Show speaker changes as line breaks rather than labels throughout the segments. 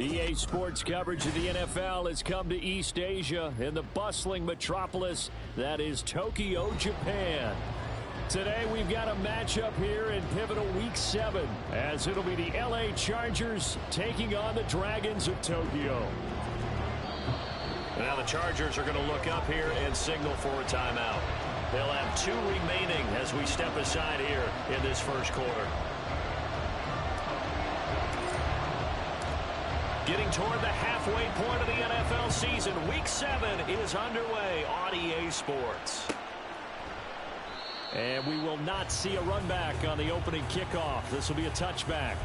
EA Sports coverage of the NFL has come to East Asia in the bustling metropolis that is Tokyo, Japan. Today we've got a matchup here in pivotal Week 7 as it'll be the LA Chargers taking on the Dragons of Tokyo.
Now the Chargers are going to look up here and signal for a timeout. They'll have 2 remaining as we step aside here in this first quarter. Getting toward the halfway point of the NFL season, Week 7 is underway on EA Sports.
And we will not see a run back on the opening kickoff. This will be a touchback.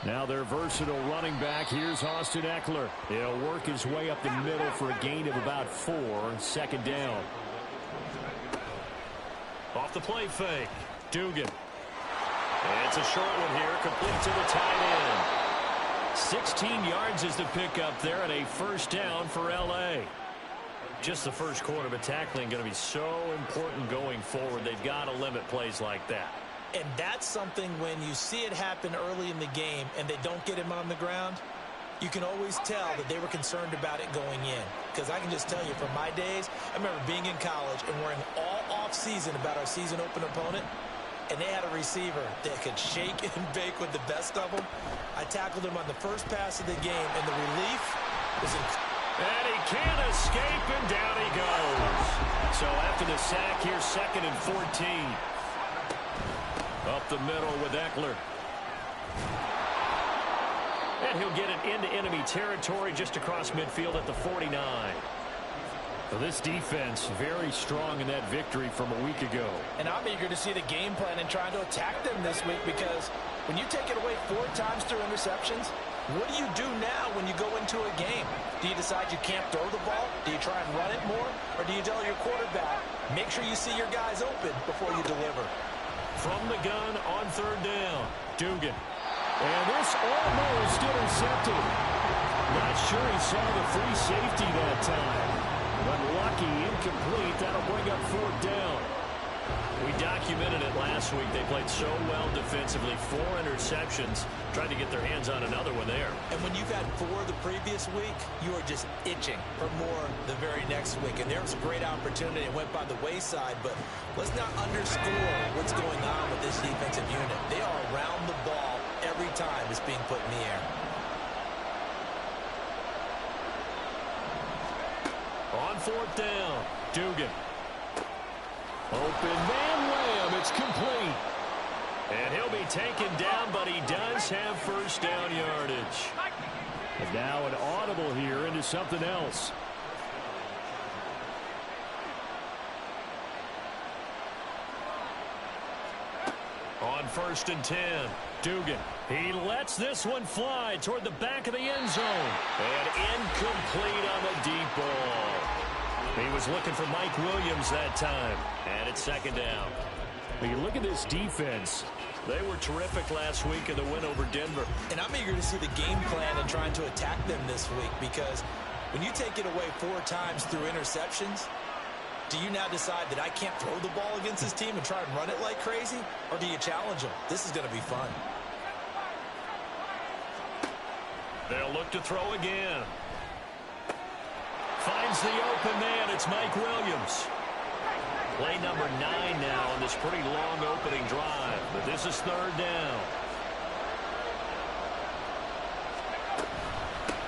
Now their versatile running back. Here's Austin Eckler. He'll work his way up the middle for a gain of about 4. Second down.
Off the play fake.
Dugan.
And it's a short one here, complete to the tight end.
16 yards is the pickup there and a first down for LA.
Just the first quarter, but tackling going to be so important going forward. They've got to limit plays like that.
And that's something when you see it happen early in the game and they don't get him on the ground, you can always tell that they were concerned about it going in. Because I can just tell you from my days, I remember being in college and worrying all off-season about our season open opponent, and they had a receiver that could shake and bake with the best of them. I tackled him on the first pass of the game, and the relief was incredible.
And he can't escape, and down he goes. So after the sack, here's 2nd and 14. Up the middle with Eckler. And he'll get it into enemy territory just across midfield at the 49. Well, this defense very strong in that victory from a week ago.
And I'm eager to see the game plan and trying to attack them this week, because when you take it away 4 times through interceptions, what do you do now when you go into a game? Do you decide you can't throw the ball? Do you try and run it more? Or do you tell your quarterback, make sure you see your guys open before you deliver?
From the gun on 3rd down, Dugan. And this almost intercepted. Not sure he saw the free safety that time. But lucky, incomplete. That'll bring up 4th down.
We documented it last week. They played so well defensively. 4 interceptions. Tried to get their hands on another one there.
And when you've had 4 the previous week, you are just itching for more the very next week. And there was a great opportunity. It went by the wayside. But let's not underscore what's going on with this defensive unit. They are around the ball every time it's being put in the air.
On 4th down, Dugan. Open man Lamb, it's complete. And he'll be taken down, but he does have first down yardage. And now an audible here into something else. On 1st and 10, Dugan. He lets this one fly toward the back of the end zone. And incomplete on the deep ball. He was looking for Mike Williams that time. And it's 2nd down. When you look at this defense,
they were terrific last week in the win over Denver.
And I'm eager to see the game plan and trying to attack them this week, because when you take it away 4 times through interceptions, do you now decide that I can't throw the ball against this team and try and run it like crazy? Or do you challenge them? This is going to be fun.
They'll look to throw again.
Finds the open man. It's Mike Williams.
Play number 9 now on this pretty long opening drive. But this is 3rd down.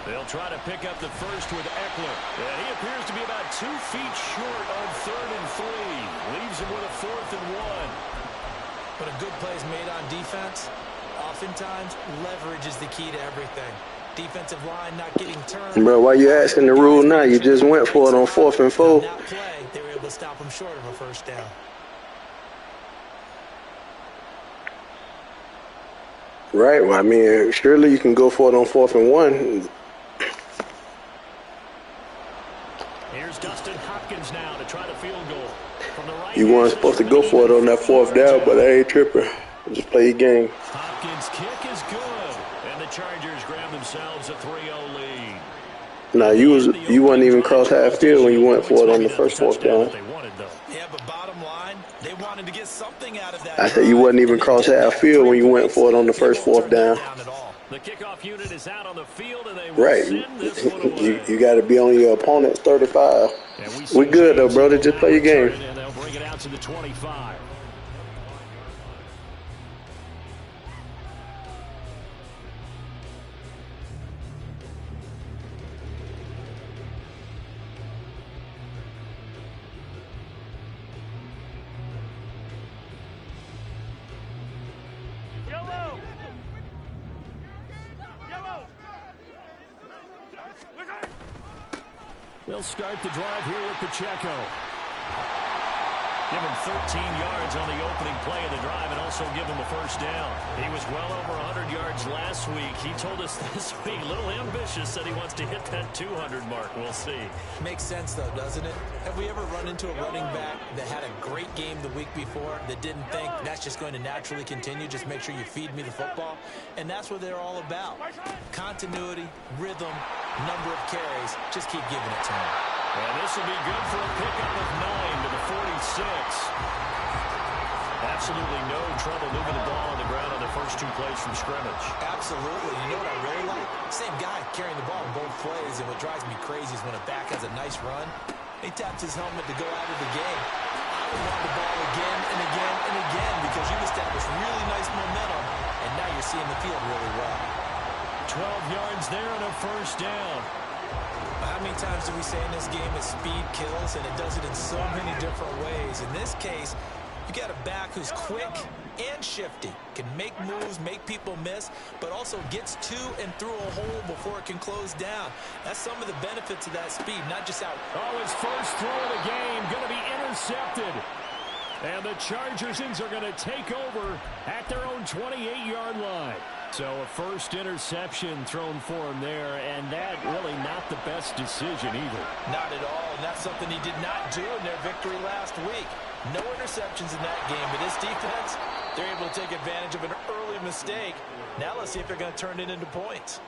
They'll try to pick up the first with Eckler. And he appears to be about 2 feet short on 3rd and 3. Leaves him with a 4th and 1.
When a good play is made on defense, oftentimes leverage is the key to everything. Defensive line not getting turned.
Bro, why you asking the rule now? You just went for it on 4th and 4.
On that play, they were able to stop him short of a first down.
Right. Well, I mean, surely you can go for it on 4th and 1.
Here's Dustin Hopkins now to try the field goal. From the right
You weren't supposed to go for it on that 4th down, but I ain't tripping. Just play your game.
Hopkins' kick is good. And the Chargers grab themselves a 3-0 lead.
Nah, you wasn't even cross half field when you went for it on the first 4th down.
Yeah, but bottom line, they wanted to get something out of that.
I said you wasn't even cross half field when you went for it on the first 4th down.
The kickoff unit is out on the field, and they will
Right.
send this one away.
You got to be on your opponent's 35. We good, though, brother. Just play your game.
And they'll bring it out to the 25. They'll start the drive here with Pacheco. Give him 13 yards on the opening play of the drive and also give him a first down. He was well over 100 yards last week. He told us this week, a little ambitious, said he wants to hit that 200 mark. We'll see.
Makes sense, though, doesn't it? Have we ever run into a running back that had a great game the week before that didn't think that's just going to naturally continue? Just make sure you feed me the football. And that's what they're all about. Continuity, rhythm, number of carries. Just keep giving it to him.
And this will be good for a pickup of 9 to the 46. Absolutely no trouble moving the ball on the ground on the first 2 plays from scrimmage.
Absolutely. You know what I really like? Same guy carrying the ball in both plays, and what drives me crazy is when a back has a nice run, he taps his helmet to go out of the game. I would want the ball again and again and again because you've established really nice momentum, and now you're seeing the field really well.
12 yards there and a first down.
How many times do we say in this game that speed kills, and it does it in so many different ways? In this case, you got a back who's quick and shifty, can make moves, make people miss, but also gets to and through a hole before it can close down. That's some of the benefits of that speed, not just out.
Oh, his first throw of the game going to be intercepted. And the Chargers are going to take over at their own 28-yard line. So a first interception thrown for him there, and that really not the best decision either.
Not at all, and that's something he did not do in their victory last week. No interceptions in that game, but his defense, they're able to take advantage of an early mistake. Now let's see if they're going to turn it into points.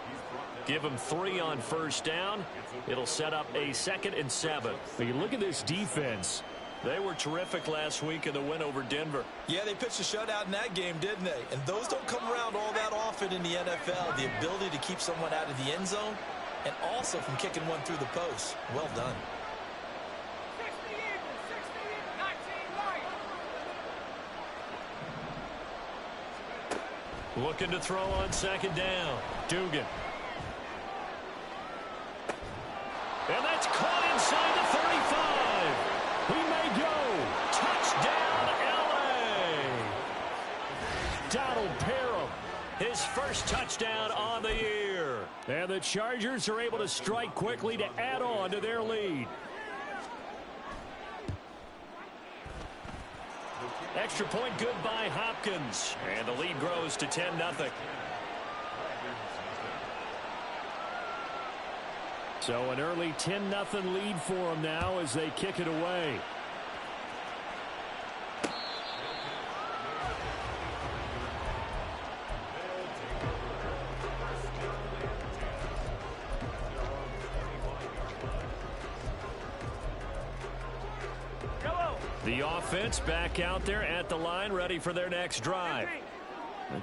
Give him 3 on first down. It'll set up a 2nd and 7. But you look at this defense. They were terrific last week in the win over Denver.
Yeah, they pitched a shutout in that game, didn't they? And those don't come around all that often in the NFL. The ability to keep someone out of the end zone and also from kicking one through the post. Well done.
Looking to throw on 2nd down. Dugan. And that's caught inside the 35. He may go. Touchdown, L.A. Donald Parham, his first touchdown on the year. And the Chargers are able to strike quickly to add on to their lead. Extra point good by Hopkins. And the lead grows to 10-0. So an early 10-0 lead for them now as they kick it away. The offense back out there at the line, ready for their next drive.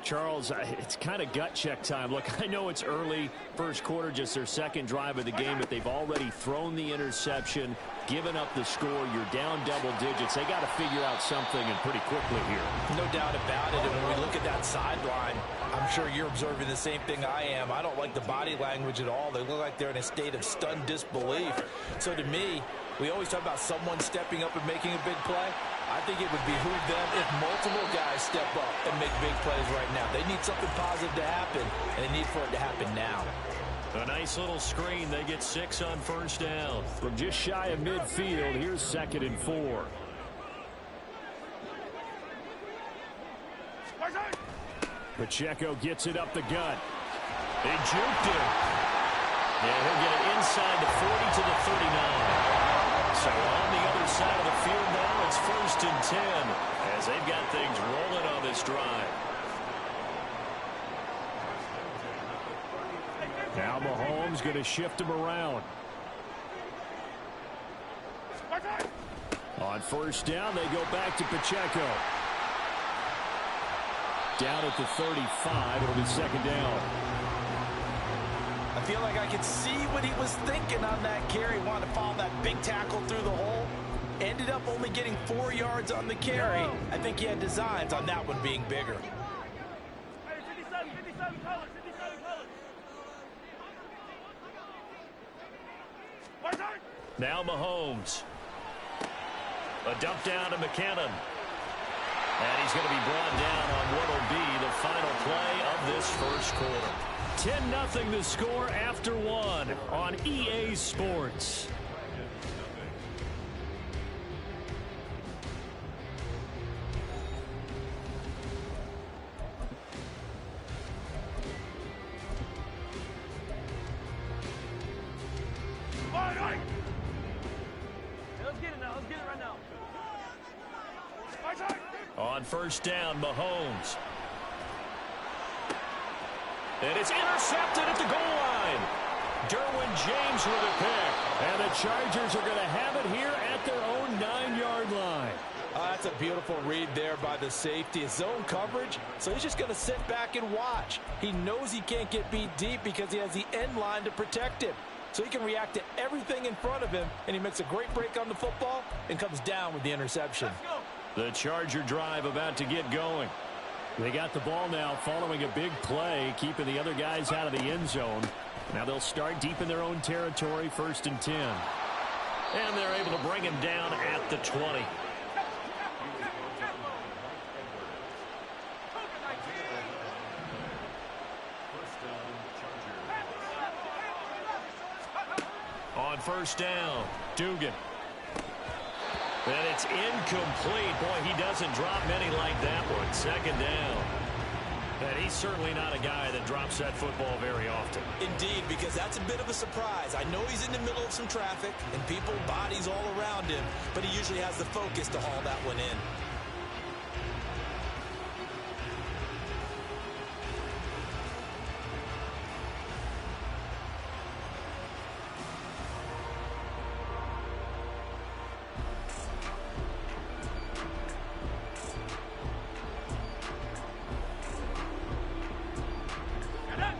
Charles, it's kind of gut check time. Look, I know it's early, first quarter, just their 2nd drive of the game, but they've already thrown the interception, given up the score. You're down double digits. They got to figure out something, and pretty quickly here.
No doubt about it. And when we look at that sideline, I'm sure you're observing the same thing I am. I don't like the body language at all. They look like they're in a state of stunned disbelief. So to me, we always talk about someone stepping up and making a big play. I think it would behoove them if multiple guys step up and make big plays right now. They need something positive to happen, and they need for it to happen now.
A nice little screen. They get 6 on first down. From just shy of midfield, here's 2nd and 4. Pacheco gets it up the gut. He juked him. And he'll get it inside the 40 to the 39. So on the other side of the field now, it's 1st and 10 as they've got things rolling on this drive. Now Mahomes going to shift him around. On 1st down, they go back to Pacheco. Down at the 35, it'll be 2nd down.
I feel like I could see what he was thinking on that carry. Wanted to follow that big tackle through the hole. Ended up only getting 4 yards on the carry. I think he had designs on that one being bigger.
Now Mahomes. A dump down to McKinnon. And he's going to be brought down on what will be the final play of this first quarter. 10-0 the score after 1 on EA Sports. On 1st down, Mahomes. And it's intercepted at the goal line. Derwin James with a pick. And the Chargers are going to have it here at their own 9-yard line.
That's a beautiful read there by the safety. It's zone coverage, so he's just going to sit back and watch. He knows he can't get beat deep because he has the end line to protect him. So he can react to everything in front of him, and he makes a great break on the football and comes down with the interception.
The Charger drive about to get going. They got the ball now following a big play, keeping the other guys out of the end zone. Now they'll start deep in their own territory, 1st and 10. And they're able to bring him down at the 20. On 1st down, Dugan. And it's incomplete. Boy, he doesn't drop many like that one. 2nd down. And he's certainly not a guy that drops that football very often.
Indeed, because that's a bit of a surprise. I know he's in the middle of some traffic and people, bodies all around him, but he usually has the focus to haul that one in.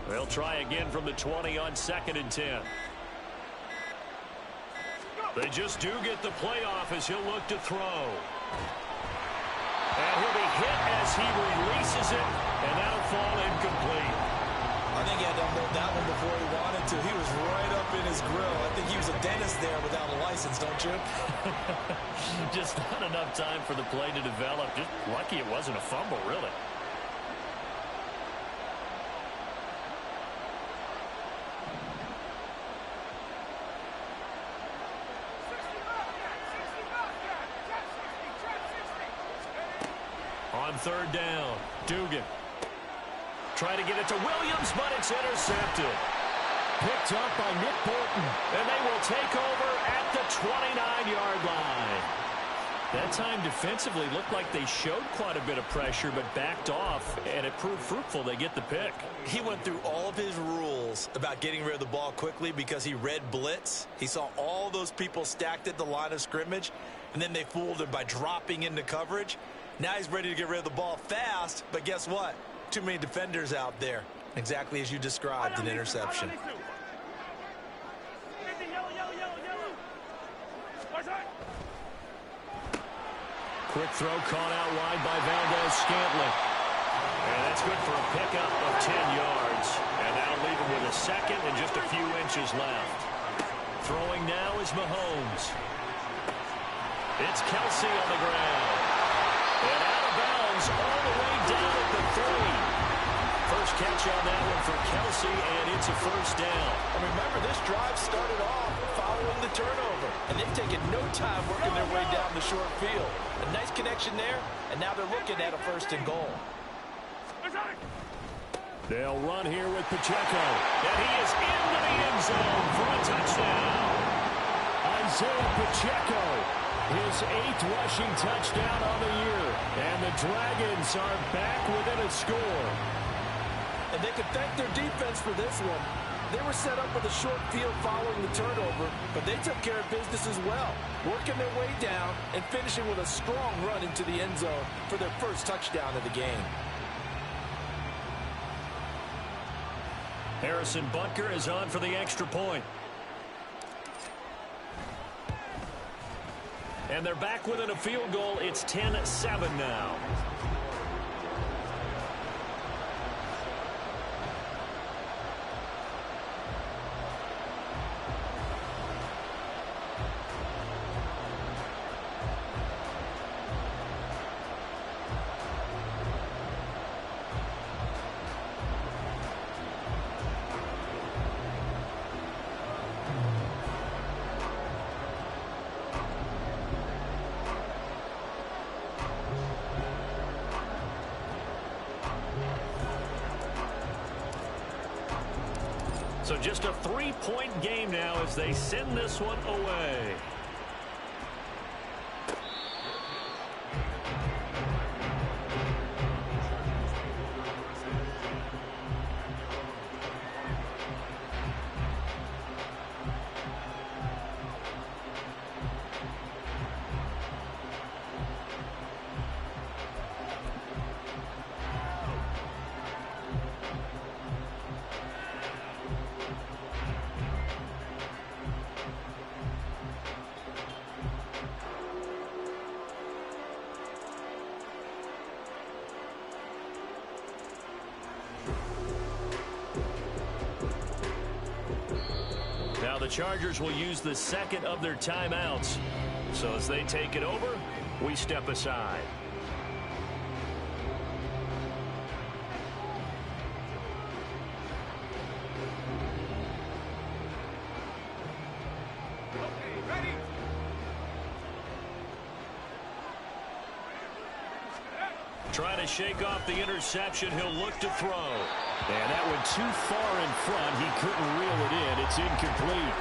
They'll try again from the 20 on 2nd and 10. They just do get the playoff as he'll look to throw. And he'll be hit as he releases it, and that'll fall incomplete.
I think he had to unload that one before he wanted to. He was right up in his grill. I think he was a dentist there without a license, don't you?
Just not enough time for the play to develop. Just lucky it wasn't a fumble, really. On 3rd down, Dugan. Trying to get it to Williams, but it's intercepted. Picked up by Nick Bolton. And they will take over at the 29-yard line. That time defensively looked like they showed quite a bit of pressure, but backed off, and it proved fruitful. They get the pick.
He went through all of his rules about getting rid of the ball quickly because he read blitz. He saw all those people stacked at the line of scrimmage, and then they fooled him by dropping into coverage. Now he's ready to get rid of the ball fast, but guess what? Too many defenders out there. Exactly as you described, an interception.
Quick throw caught out wide by Valdez-Scantling. And that's good for a pickup of 10 yards. And that'll leave him with a 2nd and just a few inches left. Throwing now is Mahomes. It's Kelsey on the ground. And out of bounds all the way down at the 3. First catch on that one for Kelsey, and it's a 1st down.
And remember, this drive started off following the turnover, and they've taken no time working their way down the short field. A nice connection there, and now they're looking at a 1st and goal.
They'll run here with Pacheco. And he is into the end zone for a touchdown. Isaiah Pacheco, his 8th rushing touchdown on the year. And the Dragons are back within a score.
And they can thank their defense for this one. They were set up with a short field following the turnover, but they took care of business as well, working their way down and finishing with a strong run into the end zone for their first touchdown of the game.
Harrison Butker is on for the extra point. And they're back within a field goal. It's 10-7 now. So just a 3-point game now as they send this one away. Now the Chargers will use the second of their timeouts. So as they take it over, we step aside. Trying to shake off the interception, he'll look to throw. And that went too far in front. He couldn't reel it in. It's incomplete.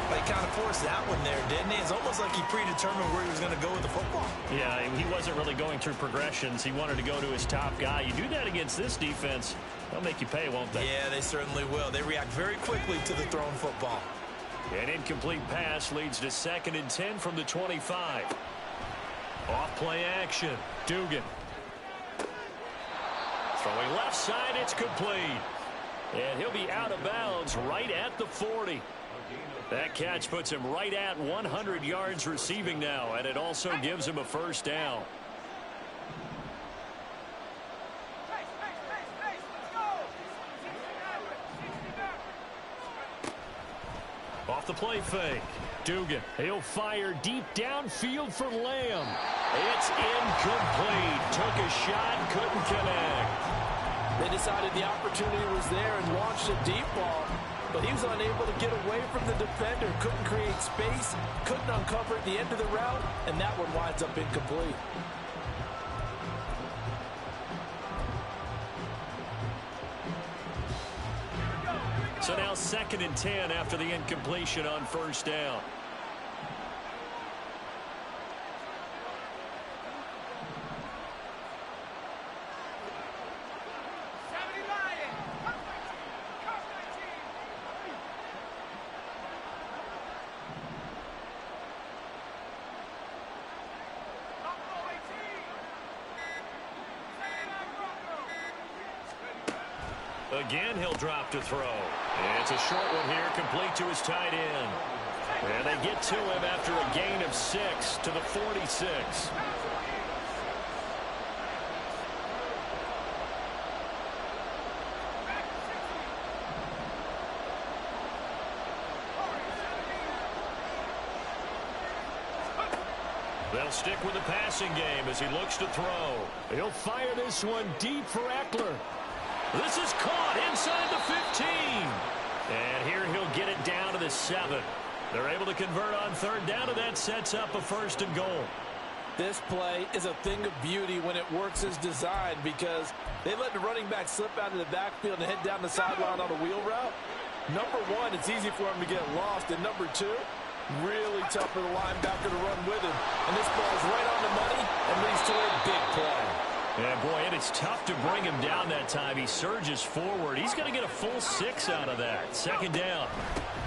Well, he kind of forced that one there, didn't he? It's almost like he predetermined where he was going to go with the football.
Yeah, he wasn't really going through progressions. He wanted to go to his top guy. You do that against this defense, they'll make you pay, won't they?
Yeah, they certainly will. They react very quickly to the thrown football.
An incomplete pass leads to 2nd and 10 from the 25. Off play action. Dugan. Throwing left side, it's complete. And he'll be out of bounds right at the 40. That catch puts him right at 100 yards receiving now, and it also gives him a first down. Off the play fake. Dugan. He'll fire deep downfield for Lamb. It's incomplete. Took a shot, couldn't connect.
They decided the opportunity was there and launched a deep ball, but he was unable to get away from the defender, couldn't create space, couldn't uncover at the end of the route, and that one winds up incomplete.
So now 2nd and 10 after the incompletion on first down. Again, he'll drop to throw. It's a short one here, complete to his tight end. And they get to him after a gain of 6 to the 46. They'll stick with the passing game as he looks to throw. He'll fire this one deep for Eckler. This is caught inside the 15. And here he'll get it down to the 7. They're able to convert on 3rd down, and that sets up a 1st and goal.
This play is a thing of beauty when it works as designed because they let the running back slip out of the backfield and head down the sideline on a wheel route. Number one, it's easy for him to get lost. And number two, really tough for the linebacker to run with him. And this ball is right on the money and leads to a big play.
Yeah, boy, and it's tough to bring him down that time. He surges forward. He's going to get a full 6 out of that. Second down.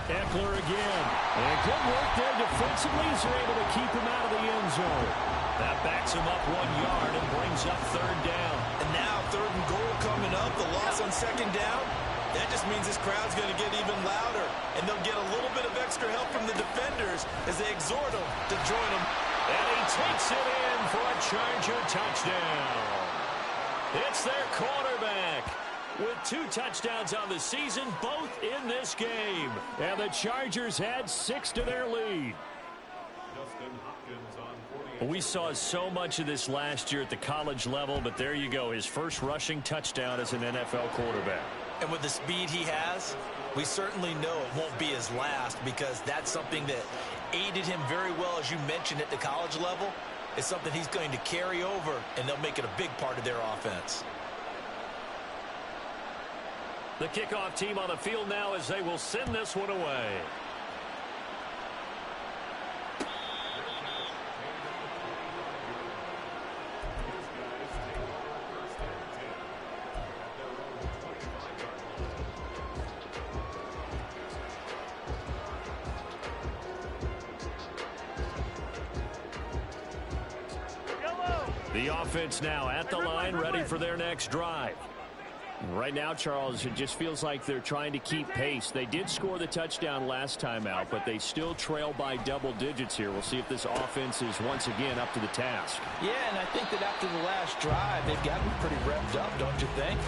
Eckler again. And good work there defensively as they're able to keep him out of the end zone. That backs him up 1 yard and brings up third down.
And now third and goal coming up. The loss on second down. That just means this crowd's going to get even louder. And they'll get a little bit of extra help from the defenders as they exhort them to join them.
And he takes it in for a Charger touchdown. It's their quarterback with 2 touchdowns on the season, both in this game. And the Chargers add 6 to their lead. We saw so much of this last year at the college level, but there you go, his first rushing touchdown as an NFL quarterback.
And with the speed he has, we certainly know it won't be his last because that's something that aided him very well, as you mentioned, at the college level. It's something he's going to carry over, and they'll make it a big part of their offense.
The kickoff team on the field now as they will send this one away. The offense now at the line, ready for their next drive.
Right now, Charles, it just feels like they're trying to keep pace. They did score the touchdown last time out, but they still trail by double digits here. We'll see if this offense is once again up to the task.
Yeah, and I think that after the last drive, they've gotten pretty revved up, don't you think?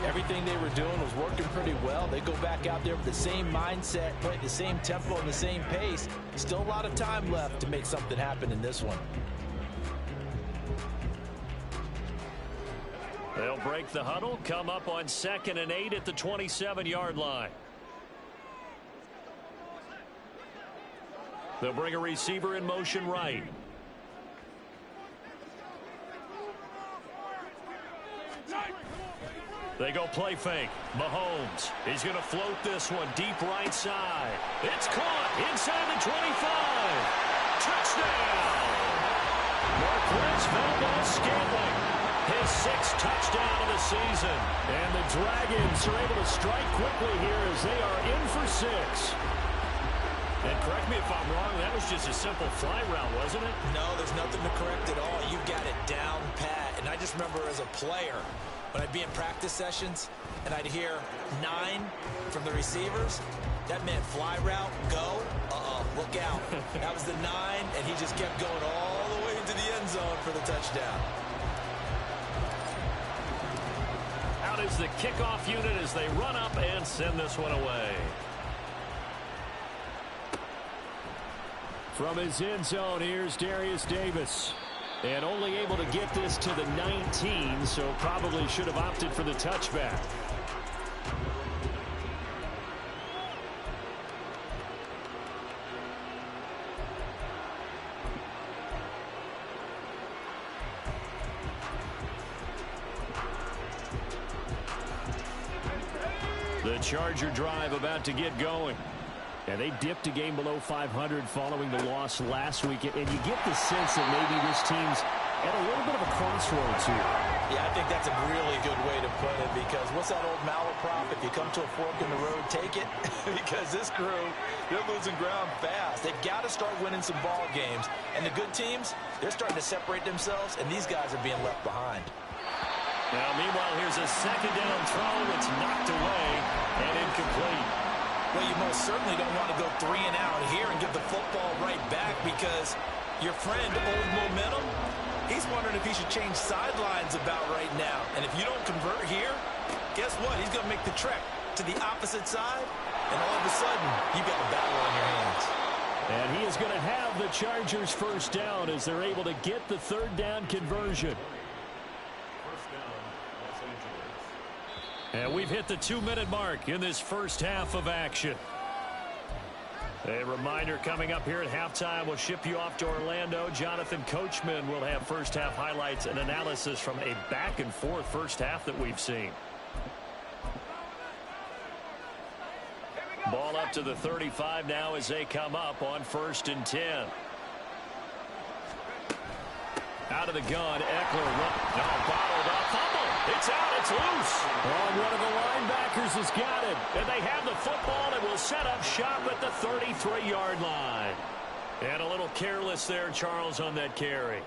Everything they were doing was working pretty well. They go back out there with the same mindset, play at the same tempo and the same pace. Still a lot of time left to make something happen in this one.
They'll break the huddle, come up on 2nd and 8 at the 27-yard line. They'll bring a receiver in motion right. They go play fake. Mahomes. He's going to float this one deep right side. It's caught inside the 25. Touchdown. Marquez Valdes-Scantling. His 6th touchdown of the season. And the Dragons are able to strike quickly here as they are in for 6. And correct me if I'm wrong, that was just a simple fly route, wasn't it?
No, there's nothing to correct at all. You've got it down pat. And I just remember as a player, when I'd be in practice sessions and I'd hear 9 from the receivers, that meant fly route, go, look out. That was the 9, and he just kept going all the way into the end zone for the touchdown.
Out is the kickoff unit as they run up and send this one away.
From his end zone, here's Darius Davis. And only able to get this to the 19, so probably should have opted for the touchback.
The Charger drive about to get going.
And they dipped a game below 500 following the loss last week. And you get the sense that maybe this team's at a little bit of a crossroads here.
Yeah, I think that's a really good way to put it because what's that old malaprop? If you come to a fork in the road, take it. Because this crew, they're losing ground fast. They've got to start winning some ball games. And the good teams, they're starting to separate themselves, and these guys are being left behind.
Now, meanwhile, here's a 2nd down throw. It's knocked away and incomplete.
Well, you most certainly don't want to go 3 and out here and give the football right back because your friend, Old Momentum, he's wondering if he should change sidelines about right now. And if you don't convert here, guess what? He's going to make the trek to the opposite side, and all of a sudden, you've got a battle on your hands.
And he is going to have the Chargers first down as they're able to get the 3rd down conversion.
And we've hit the 2-minute mark in this first half of action. A reminder coming up here at halftime, we'll ship you off to Orlando. Jonathan Coachman will have first half highlights and analysis from a back and forth first half that we've seen. Ball up to the 35 now as they come up on 1st and 10. Out of the gun, Eckler. No, bottled up. Fumble. It's out. It's loose. Oh, one of the linebackers has got it. And they have the football and will set up shop at the 33-yard line. And a little careless there, Charles, on that carry.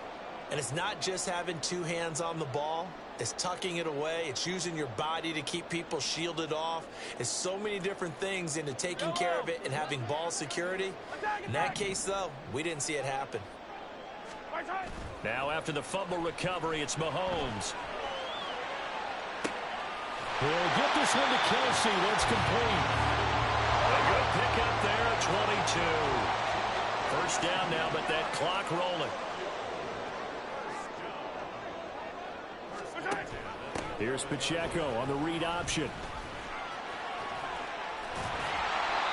And it's not just having two hands on the ball. It's tucking it away. It's using your body to keep people shielded off. It's so many different things into taking care of it and having ball security. In that case, though, we didn't see it happen.
Now after the fumble recovery, it's Mahomes.
He'll get this one to Kelsey. That's complete.
A good pickup there at 22. First down now, but that clock rolling.
Here's Pacheco on the read option.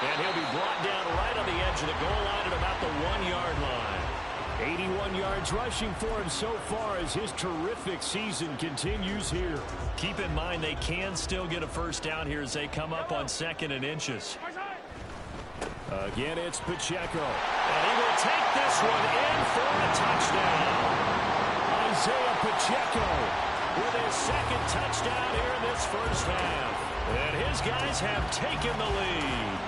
And he'll be brought down right on the edge of the goal line at about the 1-yard line.
81 yards rushing for him so far as his terrific season continues here.
Keep in mind they can still get a first down here as they come up on 2nd and inches.
Again, it's Pacheco.
And he will take this one in for a touchdown.
Isaiah Pacheco
with his 2nd touchdown here in this first half. And his guys have taken the lead.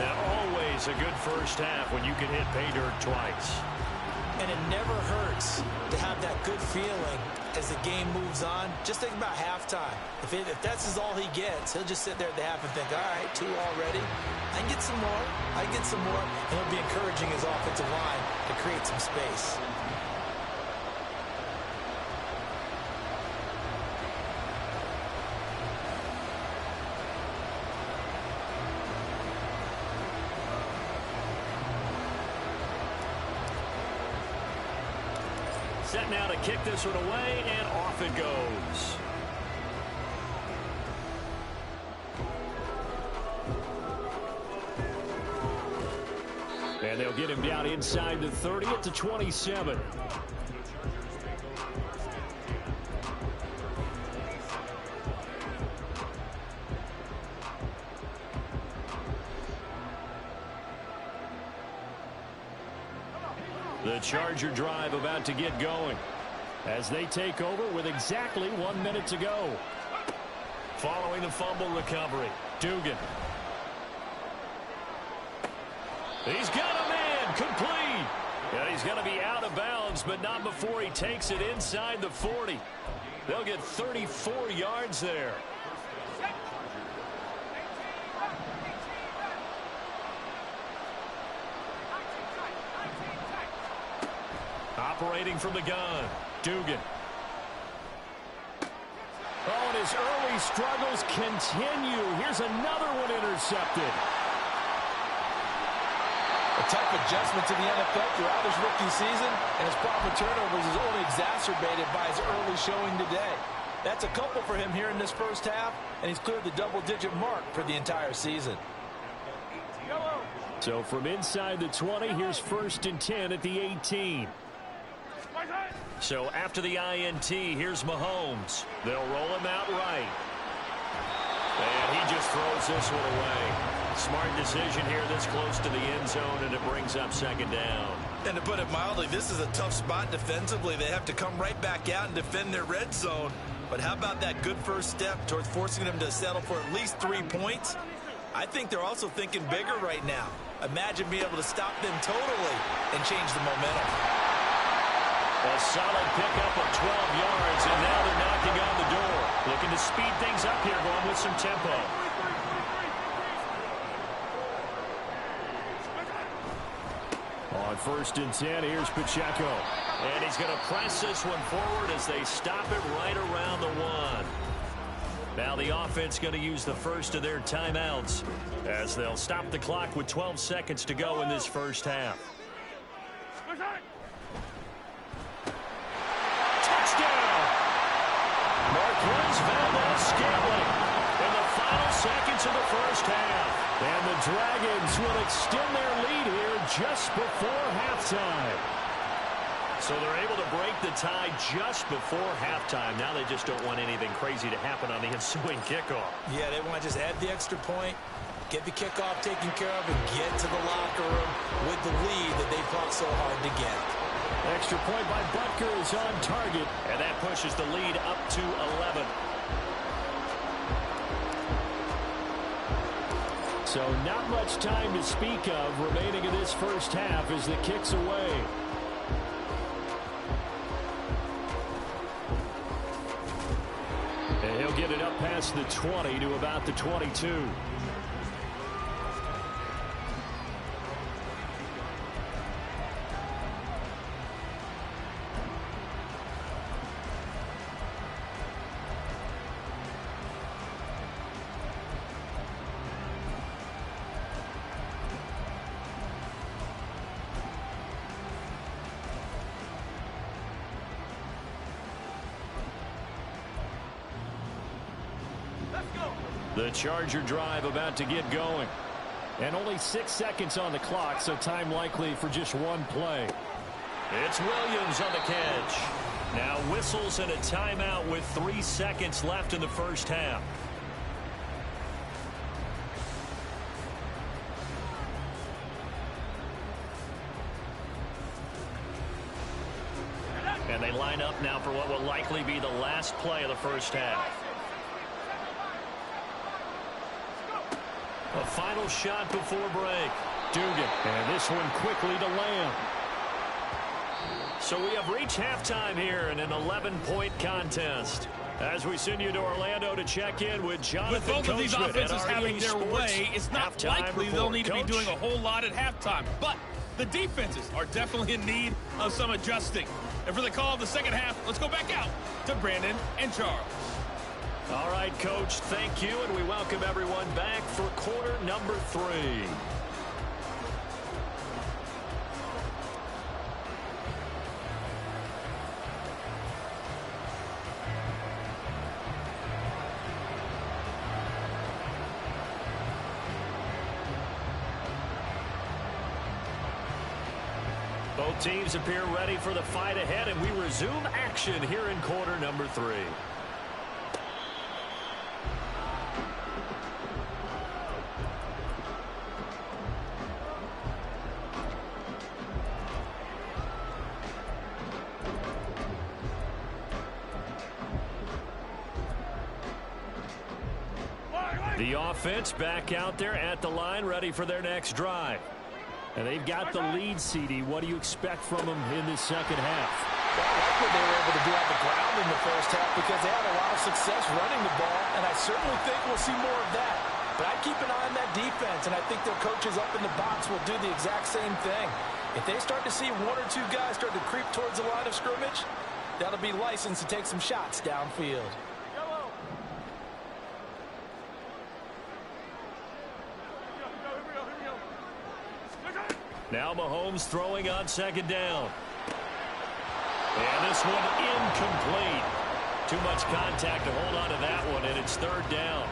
And always a good first half when you can hit pay dirt twice.
And it never hurts to have that good feeling as the game moves on. Just think about halftime. If that's all he gets, he'll just sit there at the half and think, all right, 2 already. I can get some more. I can get some more. And he'll be encouraging his offensive line to create some space.
Set now to kick this one away, and off it goes.
And they'll get him down inside the 30 at the 27.
The Charger drive about to get going
as they take over with exactly 1 minute to go.
Following the fumble recovery, Dugan. He's got a man, complete. Yeah, he's going to be out of bounds, but not before he takes it inside the 40. They'll get 34 yards there. Operating from the gun, Dugan.
Oh, and his early struggles continue. Here's another one intercepted.
A tough adjustment to the NFL throughout his rookie season, and his problem with turnovers is only exacerbated by his early showing today. That's a couple for him here in this first half, and he's cleared the double-digit mark for the entire season.
So from inside the 20, here's 1st and 10 at the 18.
So after the INT, here's Mahomes. They'll roll him out right. And he just throws this one away. Smart decision here this close to the end zone, and it brings up 2nd down.
And to put it mildly, this is a tough spot defensively. They have to come right back out and defend their red zone. But how about that good first step towards forcing them to settle for at least 3 points? I think they're also thinking bigger right now. Imagine being able to stop them totally and change the momentum.
A solid pickup of 12 yards, and now they're knocking on the door. Looking to speed things up here, going with some tempo.
On 1st and 10, here's Pacheco.
And he's going to press this one forward as they stop it right around the 1. Now the offense going to use the first of their timeouts as they'll stop the clock with 12 seconds to go in this first half. Touchdown! Marquez Valdez-Scantling in the final seconds of the first half.
And the Dragons will extend their lead here just before halftime.
So they're able to break the tie just before halftime. Now they just don't want anything crazy to happen on the ensuing kickoff.
Yeah, they want to just add the extra point, get the kickoff taken care of, and get to the locker room with the lead that they fought so hard to get.
Extra point by Butker is on target.
And that pushes the lead up to 11.
So not much time to speak of remaining in this first half as the kick's away. And he'll get it up past the 20 to about the 22. The Charger drive about to get going. And only 6 seconds on the clock, so time likely for just one play.
It's Williams on the catch. Now whistles and a timeout with 3 seconds left in the first half. And they line up now for what will likely be the last play of the first half. A final shot before break.
Dugan, and this one quickly to Lamb.
So we have reached halftime here in an 11-point contest. As we send you to Orlando to check in with Jonathan
With both of these offenses having their way, it's not likely they'll need to be doing a whole lot at halftime. But the defenses are definitely in need of some adjusting. And for the call of the second half, let's go back out to Brandon and Charles.
All right, Coach, thank you, and we welcome everyone back for quarter number 3. Both teams appear ready for the fight ahead, and we resume action here in quarter number 3. The offense back out there at the line, ready for their next drive.
And they've got the lead, CD. What do you expect from them in this second half?
Well, I like what they were able to do on the ground in the first half because they had a lot of success running the ball, and I certainly think we'll see more of that. But I keep an eye on that defense, and I think their coaches up in the box will do the exact same thing. If they start to see 1 or 2 guys start to creep towards the line of scrimmage, that'll be licensed to take some shots downfield.
Now Mahomes throwing on second down. And this one incomplete. Too much contact to hold on to that one, and it's third down.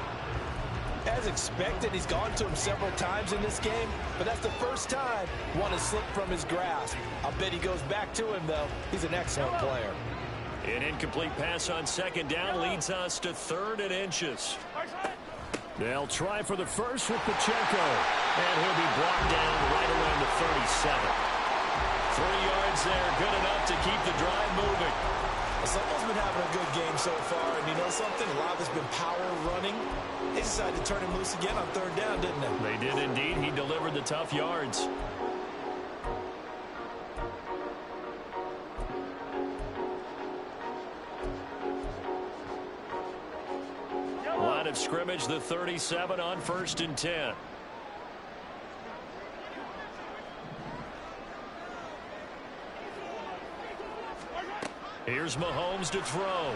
As expected, he's gone to him several times in this game, but that's the first time one has slipped from his grasp. I'll bet he goes back to him, though. He's an excellent player.
An incomplete pass on second down leads us to 3rd and inches.
They'll try for the first with Pacheco.
And he'll be brought down right around the 37. 3 yards there, good enough to keep the drive moving.
Someone's been having a good game so far, and you know something? A lot of it's been power running. They decided to turn him loose again on 3rd down, didn't they?
They did indeed. He delivered the tough yards. Line of scrimmage, the 37 on 1st and 10. Here's Mahomes to throw.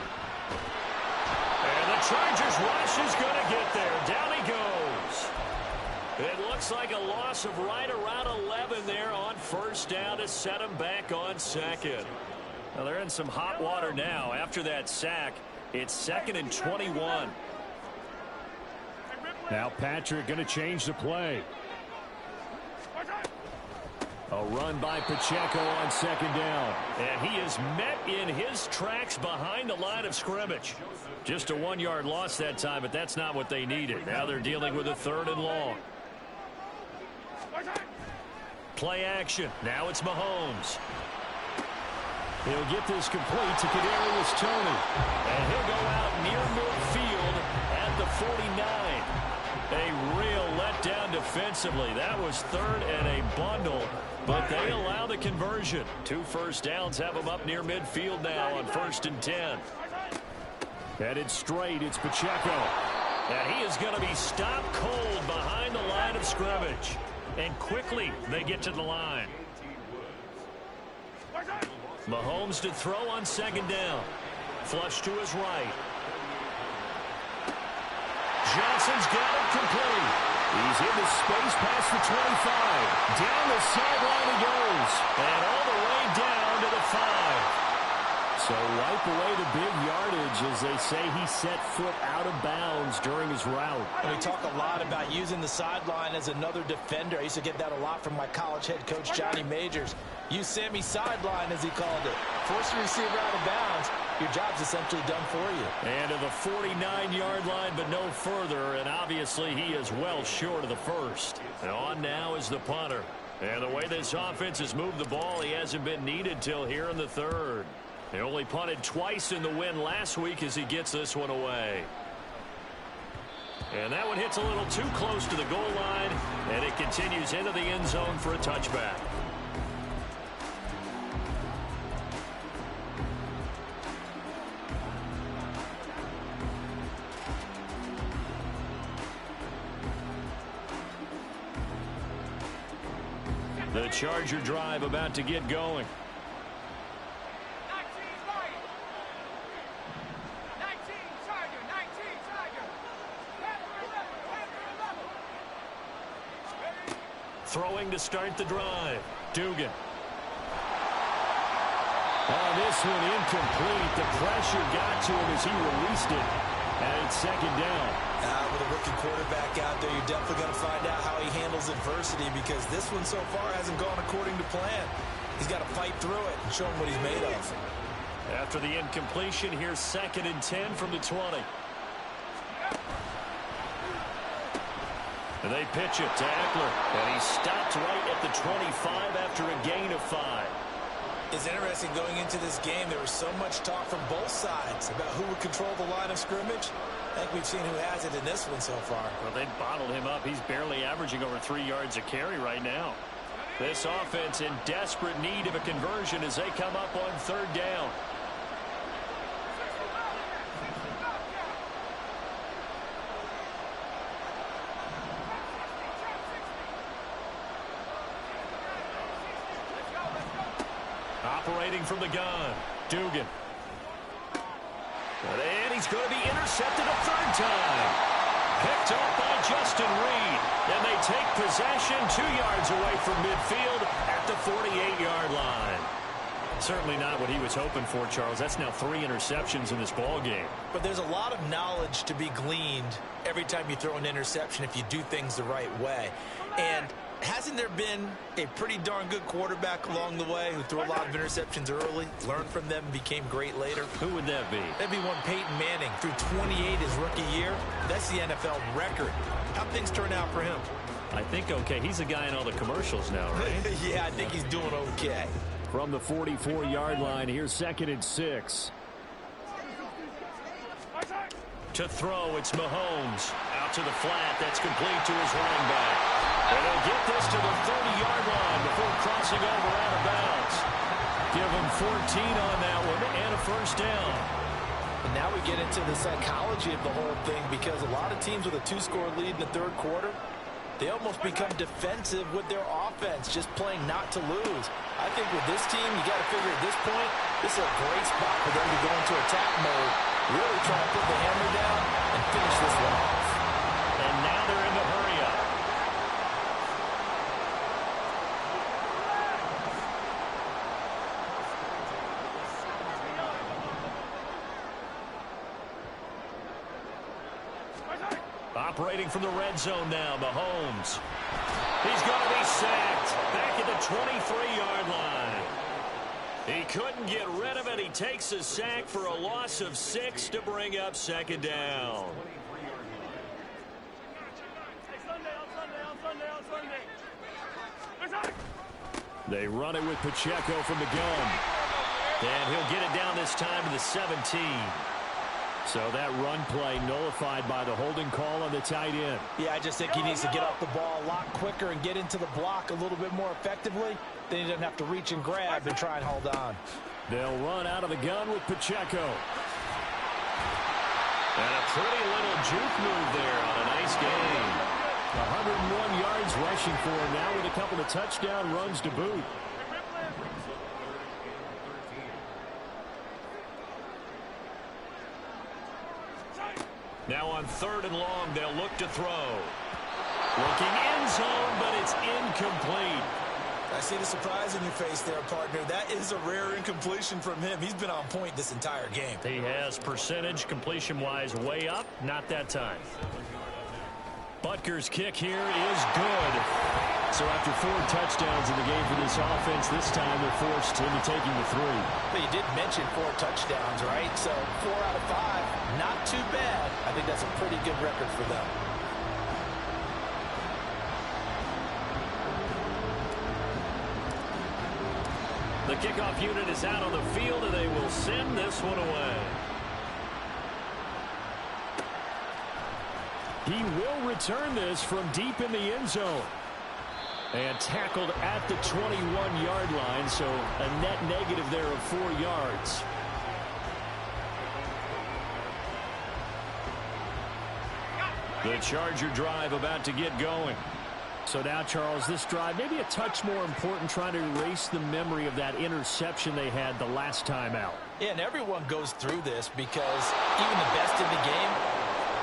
And the Chargers rush is going to get there. Down he goes. It looks like a loss of right around 11 there on 1st down to set him back on 2nd. Now they're in some hot water now. After that sack, it's 2nd and 21.
Now Patrick going to change the play. A run by Pacheco on second down.
And he is met in his tracks behind the line of scrimmage. Just a 1-yard loss that time, but that's not what they needed. Now they're dealing with a 3rd and long. Play action. Now it's Mahomes.
He'll get this complete to Kadarius Toney.
And he'll go out near midfield at the 49. A real letdown defensively. That was 3rd and a bundle, but they allow the conversion. 2 first downs have them up near midfield now on 1st and 10.
Headed straight, it's Pacheco.
And he is going to be stopped cold behind the line of scrimmage. And quickly they get to the line. Mahomes to throw on 2nd down. Flush to his right. Johnson's got it complete.
He's in the space past the 25. Down the sideline he goes.
And all the way down to the 5.
So wipe away the big yardage as they say he set foot out of bounds during his route.
And we talk a lot about using the sideline as another defender. I used to get that a lot from my college head coach, Johnny Majors. Use Sammy sideline, as he called it. Force the receiver out of bounds. Your job's essentially done for you.
And to the 49-yard line, but no further. And obviously he is well short of the 1st. And on now is the punter. And the way this offense has moved the ball, he hasn't been needed till here in the 3rd. They only punted twice in the win last week as he gets this one away. And that one hits a little too close to the goal line, and it continues into the end zone for a touchback. The Charger drive about to get going. Throwing to start the drive. Dugan.
Oh, this one incomplete. The pressure got to him as he released it. And it's 2nd down.
With a rookie quarterback out there, you're definitely going to find out how he handles adversity, because this one so far hasn't gone according to plan. He's got to fight through it and show him what he's made of.
After the incompletion, here's 2nd and 10 from the 20. And they pitch it to Eckler. And he stopped right at the 25 after a gain of 5.
It's interesting going into this game. There was so much talk from both sides about who would control the line of scrimmage. I think we've seen who has it in this one so far.
Well, they bottled him up. He's barely averaging over 3 yards a carry right now. This offense in desperate need of a conversion as they come up on 3rd down. Operating from the gun, Dugan. And he's going to be intercepted a 3rd time. Picked up by Justin Reed. And they take possession 2 yards away from midfield at the 48-yard line. Certainly not what he was hoping for, Charles. That's now 3 interceptions in this ball game.
But there's a lot of knowledge to be gleaned every time you throw an interception if you do things the right way. And hasn't there been a pretty darn good quarterback along the way who threw a lot of interceptions early, learned from them, and became great later?
Who would that be?
That'd be one Peyton Manning. Threw 28 his rookie year. That's the NFL record. How'd things turn out for him?
I think okay. He's a guy in all the commercials now, right?
Yeah, I think he's doing okay.
From the 44-yard line, here's 2nd and 6.
To throw, it's Mahomes. Out to the flat. That's complete to his running back. And they'll get this to the 30-yard line before crossing over out of bounds. Give him 14 on that one and a 1st down.
And now we get into the psychology of the whole thing, because a lot of teams with a 2-score lead in the 3rd quarter, they almost become defensive with their offense, just playing not to lose. I think with this team, you got to figure at this point, this is a great spot for them to go into attack mode, really try to put the hammer down and finish this one off.
And now they're in the hurry-up. Operating from the red zone now, Mahomes. He's going to be sacked back at the 23-yard line. He couldn't get rid of it. He takes a sack for a loss of 6 to bring up second down. They run it with Pacheco from the gun. And he'll get it down this time to the 17. So that run play nullified by the holding call on the tight end.
Yeah, I just think he needs to get off the ball a lot quicker and get into the block a little bit more effectively. Then he doesn't have to reach and grab and try and hold on.
They'll run out of the gun with Pacheco.
And a pretty little juke move there on a nice game.
101 yards rushing for him now with a couple of touchdown runs to boot.
Now on 3rd and long, they'll look to throw. Looking end zone, but it's incomplete.
I see the surprise in your face there, partner. That is a rare incompletion from him. He's been on point this entire game.
He has percentage completion-wise way up, not that time. Butker's kick here is good.
So after 4 touchdowns in the game for this offense, this time they're forced into taking the 3.
But you did mention 4 touchdowns, right? So 4 out of 5, not too bad. I think that's a pretty good record for them.
The kickoff unit is out on the field, and they will send this one away.
He will return this from deep in the end zone. And tackled at the 21-yard line, so a net negative there of 4 yards.
The Charger drive about to get going.
So now, Charles, this drive maybe a touch more important, trying to erase the memory of that interception they had the last time out.
Yeah, and everyone goes through this because even the best in the game,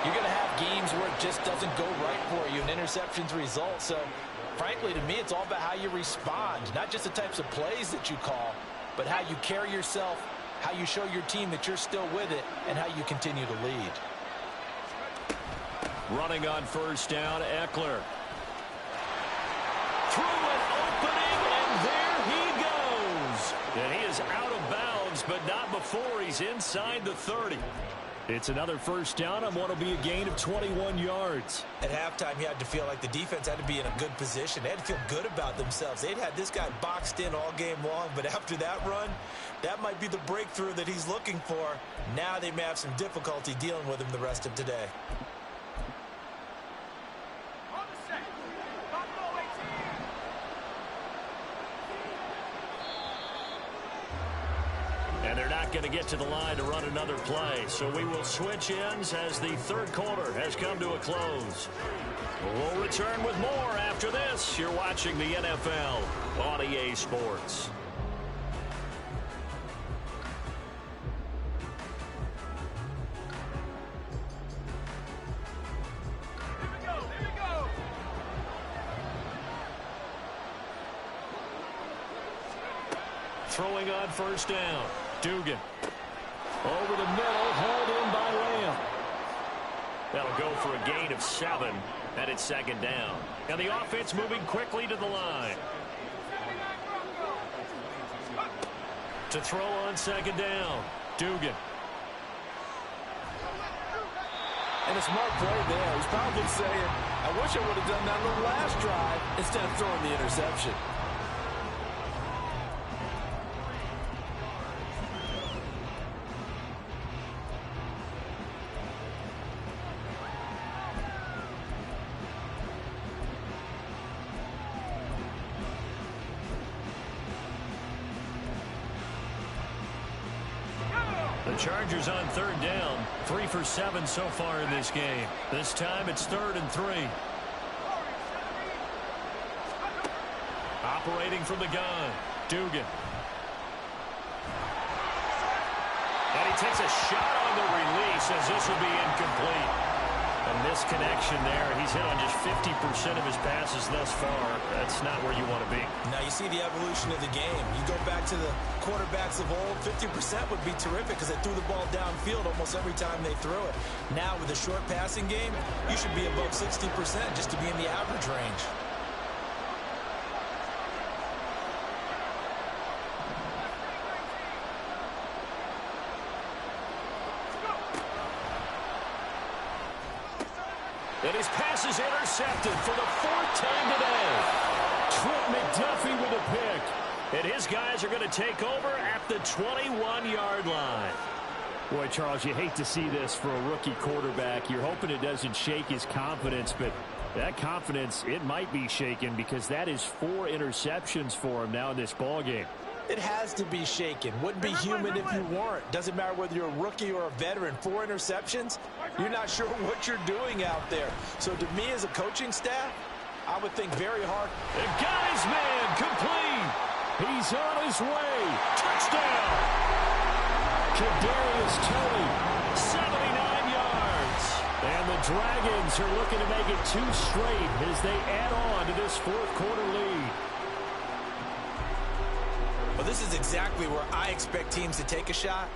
you're going to have games where it just doesn't go right for you, and interceptions result. So, frankly, to me, it's all about how you respond, not just the types of plays that you call, but how you carry yourself, how you show your team that you're still with it, and how you continue to lead.
Running on 1st down, Eckler. Through an opening, and there he goes. And he is out of bounds, but not before he's inside the 30.
It's another 1st down on what will be a gain of 21 yards.
At halftime, you had to feel like the defense had to be in a good position. They had to feel good about themselves. They'd had this guy boxed in all game long, but after that run, that might be the breakthrough that he's looking for. Now they may have some difficulty dealing with him the rest of today.
And they're not going to get to the line to run another play. So we will switch ends as the 3rd quarter has come to a close. We'll return with more after this. You're watching the NFL on EA Sports. Throwing on 1st down. Dugan. Over the middle, hauled in by Lamb. That'll go for a gain of 7, and it's 2nd down. And the offense moving quickly to the line. To throw on 2nd down. Dugan.
And a smart play there. He's probably saying, I wish I would have done that on the last drive instead of throwing the interception.
Chargers on 3rd down. 3 for 7 so far in this game. This time it's 3rd and 3. Operating from the gun. Dugan. And he takes a shot on the release as this will be incomplete. A misconnection there. He's hit on just 50% of his passes thus far. That's not where you want to be.
Now you see the evolution of the game. You go back to the quarterbacks of old, 50% would be terrific because they threw the ball downfield almost every time they threw it. Now with a short passing game, you should be above 60% just to be in the average range.
And his pass is intercepted for the 4th time today. Trent McDuffie with a pick. And his guys are going to take over at the 21-yard line.
Boy, Charles, you hate to see this for a rookie quarterback. You're hoping it doesn't shake his confidence, but that confidence, it might be shaken because that is 4 interceptions for him now in this ballgame.
It has to be shaken. Wouldn't be human if you weren't. Doesn't matter whether you're a rookie or a veteran. 4 interceptions, you're not sure what you're doing out there. So to me as a coaching staff, I would think very hard.
The guy's man complete. He's on his way. Touchdown. Kadarius Toney, 79 yards. And the Dragons are looking to make it 2 straight as they add on to this 4th quarter lead.
Well, this is exactly where I expect teams to take a shot.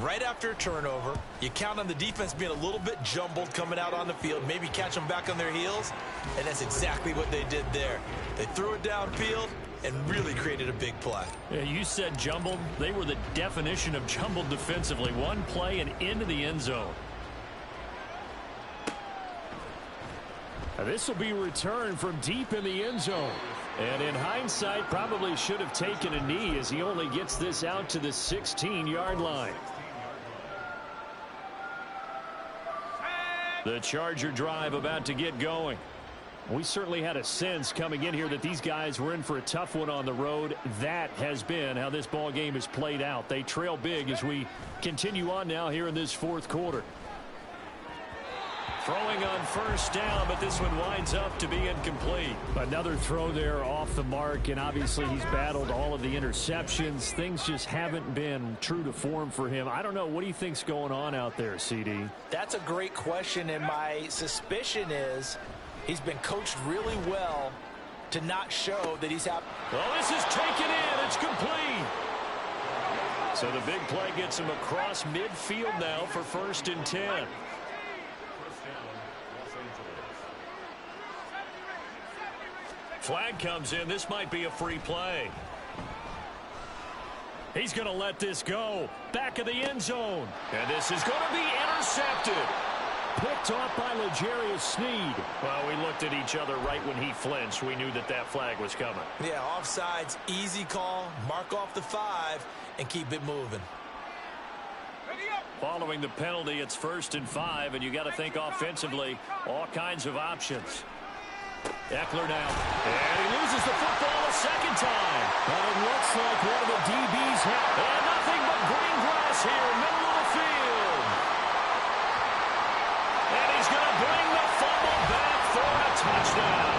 Right after a turnover, you count on the defense being a little bit jumbled coming out on the field, maybe catch them back on their heels, and that's exactly what they did there. They threw it downfield and really created a big play.
Yeah, you said jumbled. They were the definition of jumbled defensively. One play and into the end zone. Now, this will be returned from deep in the end zone. And in hindsight, probably should have taken a knee as he only gets this out to the 16-yard line. The Charger drive about to get going. We certainly had a sense coming in here that these guys were in for a tough one on the road. That has been how this ball game is played out. They trail big as we continue on now here in this 4th quarter. Throwing on 1st down, but this one winds up to be incomplete.
Another throw there off the mark, and obviously he's battled all of the interceptions. Things just haven't been true to form for him. I don't know. What do you think's going on out there, CD?
That's a great question, and my suspicion is he's been coached really well to not show that he's happy.
Well, this is taken in. It's complete. So the big play gets him across midfield now for 1st and 10. Flag comes in. This might be a free play. He's going to let this go. Back of the end zone. And this is going to be intercepted.
Picked off by L'Jarius Sneed.
Well, we looked at each other right when he flinched. We knew that that flag was coming.
Yeah, offsides, easy call. Mark off the 5 and keep it moving.
Following the penalty, it's 1st and 5, and you got to think offensively, all kinds of options. Eckler now. And he loses the football a 2nd time.
But it looks like one of the DBs had.
And nothing but green grass here, middle of the field. And he's going to bring the fumble back for a touchdown.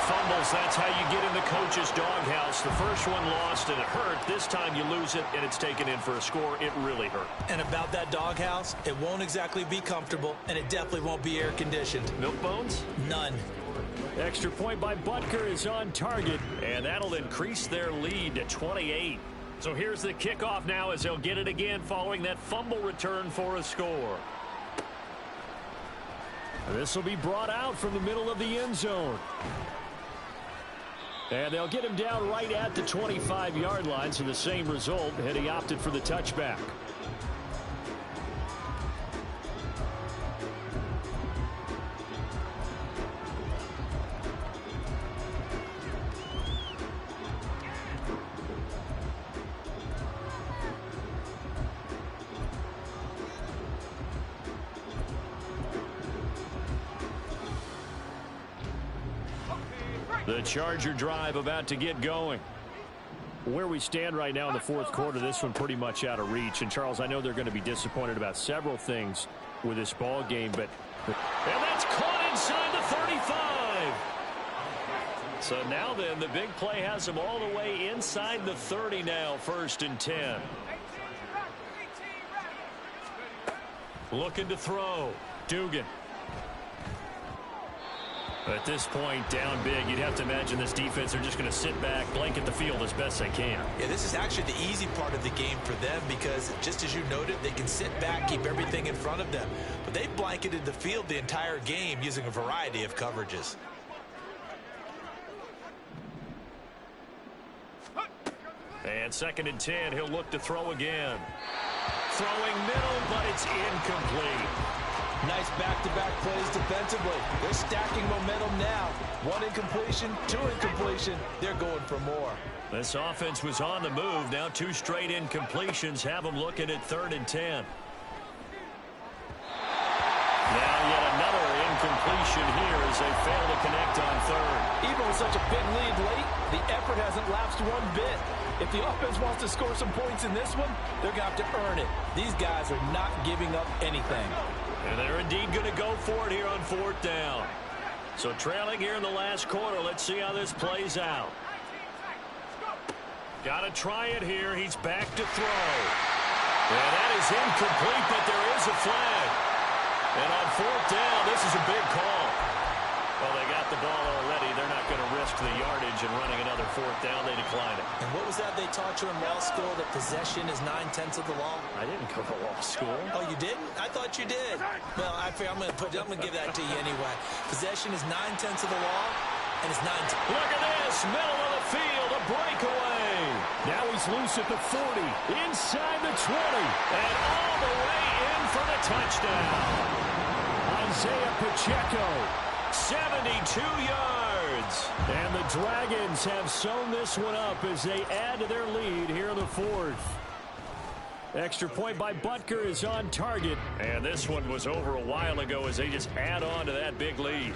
Fumbles, that's how you get in the coach's doghouse. The first one lost and it hurt. This time you lose it and it's taken in for a score. It really hurt.
And about that doghouse, it won't exactly be comfortable, and it definitely won't be air-conditioned.
Milk bones?
None.
Extra point by Butker is on target.
And that'll increase their lead to 28. So here's the kickoff now as they'll get it again following that fumble return for a score.
This will be brought out from the middle of the end zone. And they'll get him down right at the 25-yard line, so the same result, had he opted for the touchback.
The Charger drive about to get going.
Where we stand right now in the 4th quarter, this one pretty much out of reach. And, Charles, I know they're going to be disappointed about several things with this ball game, but...
And that's caught inside the 35. So now then, the big play has them all the way inside the 30 now, 1st and 10. Looking to throw. Dugan. At this point, down big, you'd have to imagine this defense are just going to sit back, blanket the field as best they can.
Yeah, this is actually the easy part of the game for them because, just as you noted, they can sit back, keep everything in front of them. But they've blanketed the field the entire game using a variety of coverages.
And 2nd and 10, he'll look to throw again. Throwing middle, but it's incomplete.
Nice back-to-back plays defensively. They're stacking momentum now. 1 incompletion, 2 incompletion. They're going for more.
This offense was on the move. Now 2 straight incompletions have them looking at 3rd and 10. Now yet another incompletion here as they fail to connect on 3rd.
Even with such a big lead late, the effort hasn't lapsed one bit. If the offense wants to score some points in this one, they're going to have to earn it. These guys are not giving up anything.
And they're indeed going to go for it here on 4th down. So trailing here in the last quarter. Let's see how this plays out. Got to try it here. He's back to throw. And that is incomplete, but there is a flag. And on 4th down, this is a big call. Well, they got the ball already. They're not going to risk the yardage and running another 4th down. They decline it.
And what was that they taught you in law school, that possession is 9/10 of the law?
I didn't go to law school.
Oh, you didn't? I thought you did. Well, I'm going to give that to you anyway. Possession is 9/10 of the law, and it's 9.
Look at this, middle of the field, a breakaway. Now he's loose at the 40, inside the 20, and all the way in for the touchdown. Isaiah Pacheco, 72 yards. And the Dragons have sewn this one up as they add to their lead here in the 4th. Extra point by Butker is on target. And this one was over a while ago as they just add on to that big lead.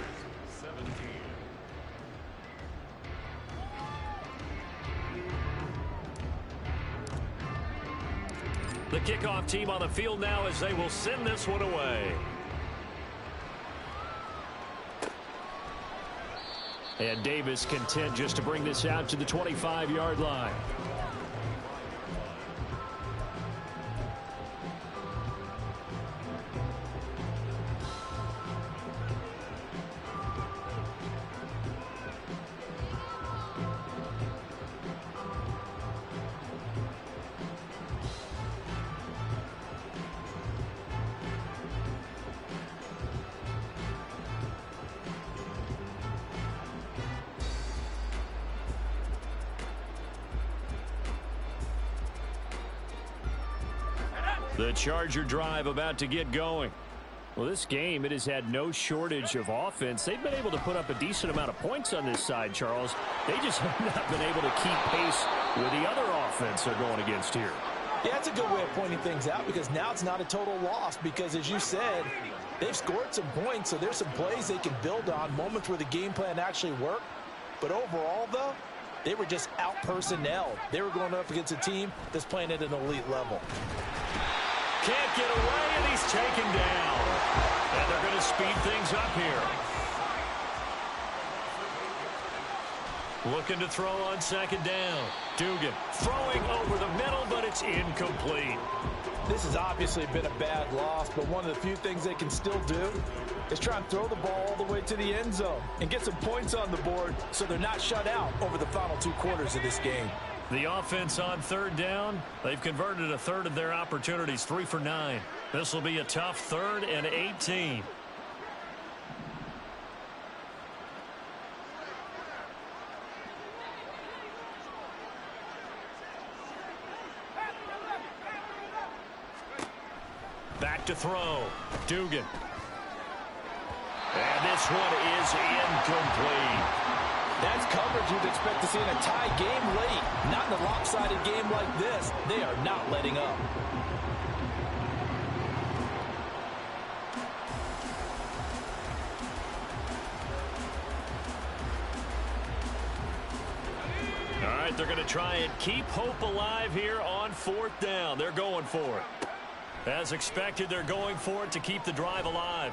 The kickoff team on the field now as they will send this one away. And Davis content just to bring this out to the 25-yard line. The Charger drive about to get going. Well, this game, it has had no shortage of offense. They've been able to put up a decent amount of points on this side, Charles. They just have not been able to keep pace with the other offense they're going against here.
Yeah, that's a good way of pointing things out because now it's not a total loss because, as you said, they've scored some points, so there's some plays they can build on, moments where the game plan actually worked. But overall, though, they were just out-personnelled. They were going up against a team that's playing at an elite level.
Can't get away, and he's taken down. And they're going to speed things up here. Looking to throw on 2nd down. Dugan throwing over the middle, but it's incomplete.
This has obviously been a bad loss, but one of the few things they can still do is try and throw the ball all the way to the end zone and get some points on the board so they're not shut out over the final 2 quarters of this game.
The offense on 3rd down, they've converted a third of their opportunities, 3 for 9. This will be a tough 3rd and 18. Back to throw. Dugan. And this one is incomplete.
That's coverage you'd expect to see in a tie game late. Not in a lopsided game like this. They are not letting up.
All right, they're going to try and keep hope alive here on 4th down. They're going for it. As expected, they're going for it to keep the drive alive.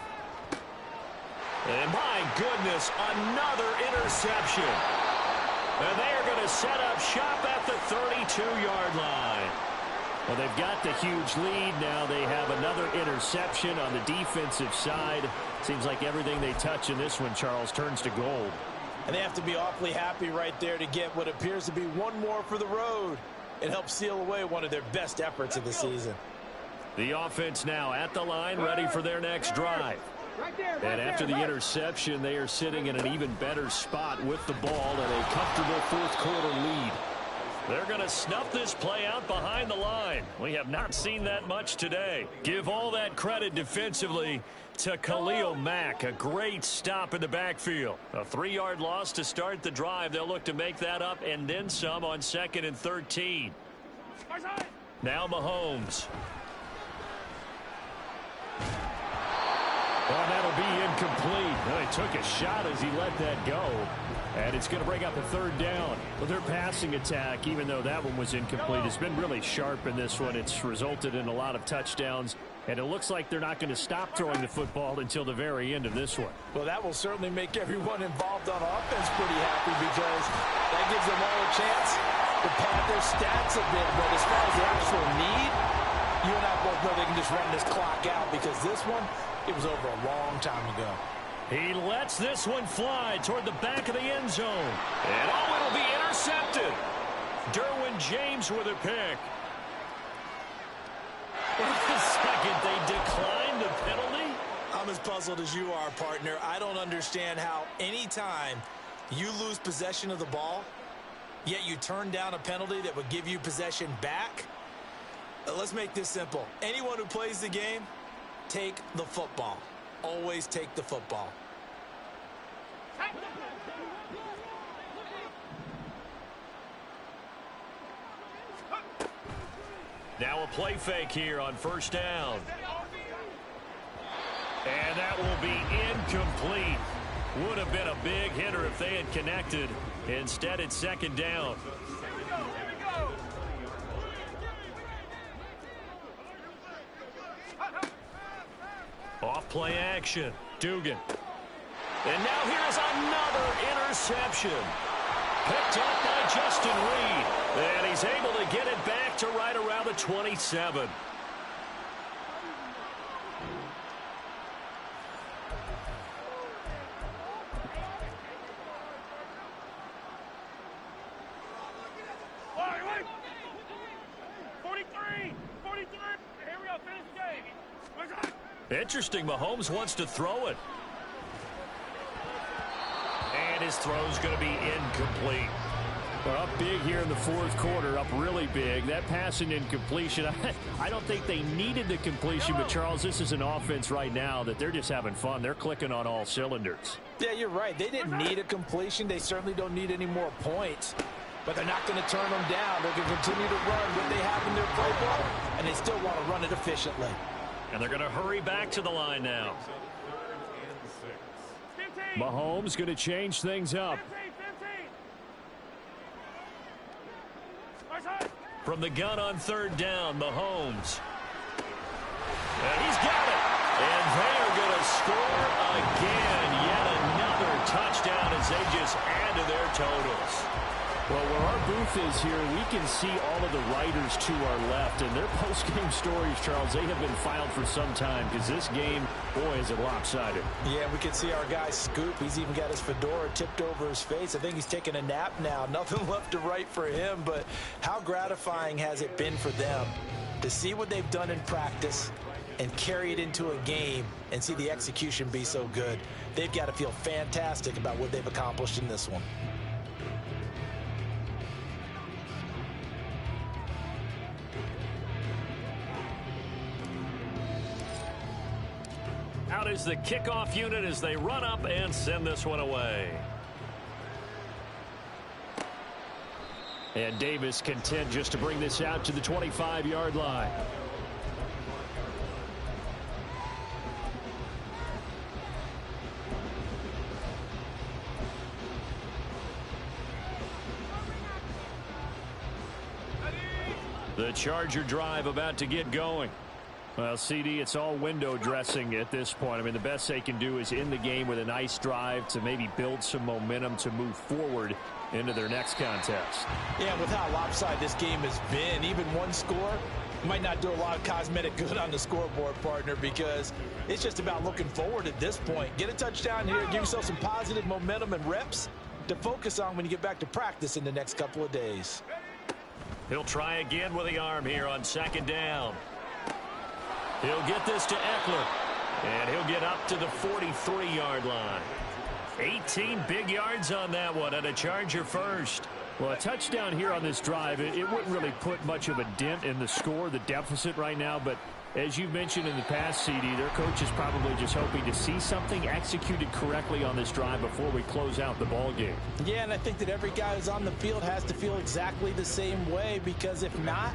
And my goodness, another interception. And they are going to set up shop at the 32-yard line.
Well, they've got the huge lead. Now they have another interception on the defensive side. Seems like everything they touch in this one, Charles, turns to gold.
And they have to be awfully happy right there to get what appears to be one more for the road. It helps seal away one of their best efforts of the season.
The offense now at the line, ready for their next drive. And after the interception, they are sitting in an even better spot with the ball and a comfortable fourth-quarter lead. They're going to snuff this play out behind the line. We have not seen that much today. Give all that credit defensively to Khalil Mack. A great stop in the backfield. A 3-yard loss to start the drive. They'll look to make that up and then some on 2nd and 13. Now Mahomes. Oh, that'll be incomplete. Well, he took a shot as he let that go. And it's going to bring up a 3rd down. Well, their passing attack, even though that one was incomplete, has been really sharp in this one. It's resulted in a lot of touchdowns. And it looks like they're not going to stop throwing the football until the very end of this one.
Well, that will certainly make everyone involved on offense pretty happy because that gives them all a chance to pad their stats a bit. But as far as the actual need, you and I both know they can just run this clock out because this one, it was over a long time ago.
He lets this one fly toward the back of the end zone. And oh, it'll be intercepted. Derwin James with a pick. Wait a second, they declined the penalty?
I'm as puzzled as you are, partner. I don't understand how anytime you lose possession of the ball, yet you turn down a penalty that would give you possession back. Let's make this simple. Anyone who plays the game, take the football. Always take the football.
Now a play fake here on 1st down. And that will be incomplete. Would have been a big hitter if they had connected. Instead, it's 2nd down. Off play action. Dugan. And now here's another interception. Picked up by Justin Reed. And he's able to get it back to right around the 27. Interesting, Mahomes wants to throw it. And his throw's going to be incomplete.
We're up big here in the 4th quarter, up really big. That passing incompletion, I don't think they needed the completion, but Charles, this is an offense right now that they're just having fun. They're clicking on all cylinders.
Yeah, you're right. They didn't need a completion. They certainly don't need any more points. But they're not going to turn them down. They're going to continue to run what they have in their playbook, and they still want to run it efficiently.
And they're going to hurry back to the line now.
Mahomes going to change things up.
From the gun on 3rd down, Mahomes. And he's got it. And they are going to score again. Yet another touchdown as they just add to their totals.
Well, where our booth is here, we can see all of the writers to our left. And their post-game stories, Charles, they have been filed for some time because this game, boy, is it lopsided.
Yeah, we can see our guy Scoop. He's even got his fedora tipped over his face. I think he's taking a nap now. Nothing left to write for him, but how gratifying has it been for them to see what they've done in practice and carry it into a game and see the execution be so good. They've got to feel fantastic about what they've accomplished in this one.
Out is the kickoff unit as they run up and send this one away.
And Davis content just to bring this out to the 25-yard line.
The Charger drive about to get going.
Well, CD, it's all window dressing at this point. I mean, the best they can do is end the game with a nice drive to maybe build some momentum to move forward into their next contest.
Yeah, with how lopsided this game has been, even one score might not do a lot of cosmetic good on the scoreboard, partner, because it's just about looking forward at this point. Get a touchdown here, give yourself some positive momentum and reps to focus on when you get back to practice in the next couple of days.
He'll try again with the arm here on second down. He'll get this to Eckler, and he'll get up to the 43-yard line. 18 big yards on that one, and a Charger first.
Well, a touchdown here on this drive, it wouldn't really put much of a dent in the score, the deficit right now, but as you've mentioned in the past, CD, their coach is probably just hoping to see something executed correctly on this drive before we close out the ball game.
Yeah, and I think that every guy who's on the field has to feel exactly the same way, because if not,